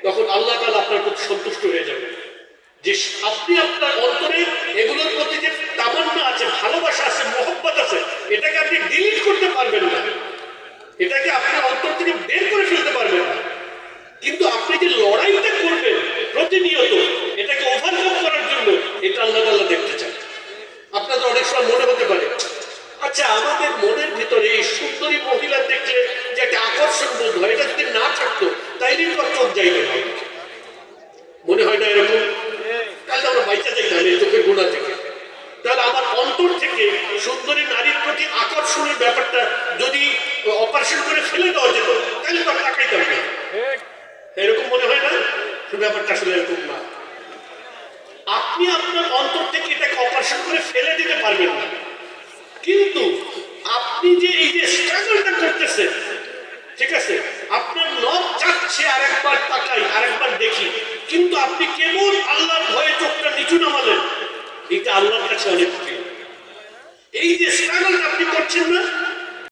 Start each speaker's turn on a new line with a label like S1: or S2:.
S1: তখন আল্লাহ তাআলা আপনার প্রতি সন্তুষ্ট হয়ে যাবে। যে আপনি আপনার অন্তরে এগুলোর প্রতি যে তামান্না আছে, ভালোবাসা আছে, মহব্বত আছে, এটাকে আপনি ডিলিট করতে পারবেন না, এটাকে আপনার অন্তর থেকে বের করে ফেলতে পারবেন না। কিন্তু আপনি যে লড়াইটা করবেন প্রতিনিয়ত এটাকে ওভারকাম করার জন্য, এটা আল্লাহ তাআলা দেখতে চান। আপনাদের অনেক সময় মনে হতে পারে, আচ্ছা আমাদের মনের ভিতরে এই সুন্দরী মহিলা দেখলে যে একটা আকর্ষণ বোধ হয়, এটা যদি না থাকতো তাইলে তো চোখ যাইবে না, মনে হয় না এরকম? তাহলে আমরা বাইচা যাইতে হবে চোখের গুণা থেকে। তাহলে আমার অন্তর থেকে সুন্দরী নারীর প্রতি আকর্ষণের ব্যাপারটা যদি অপারেশন করে ফেলে দেওয়া যেত তাহলে তো আমরা তাকাইতাম না। এরকম মনে হয় না? ব্যাপারটা আসলে এরকম না। আপনি আপনার অন্তর থেকে এটাকে অপারেশন করে ফেলে দিতে পারবেন না, কিন্তু আপনি যে এই যে স্ট্রাগলটা করতেছেন, ঠিক আছে, আপনার নখ চাচ্ছে আরেকবার তাকাই, আরেকবার দেখি, কিন্তু আপনি কেবল আল্লাহর ভয়ে চোখটা নিচু নামালেন, এটা আল্লাহর কাছে অনেক প্রিয়। এই যে স্ট্রাগলটা আপনি করছেন না,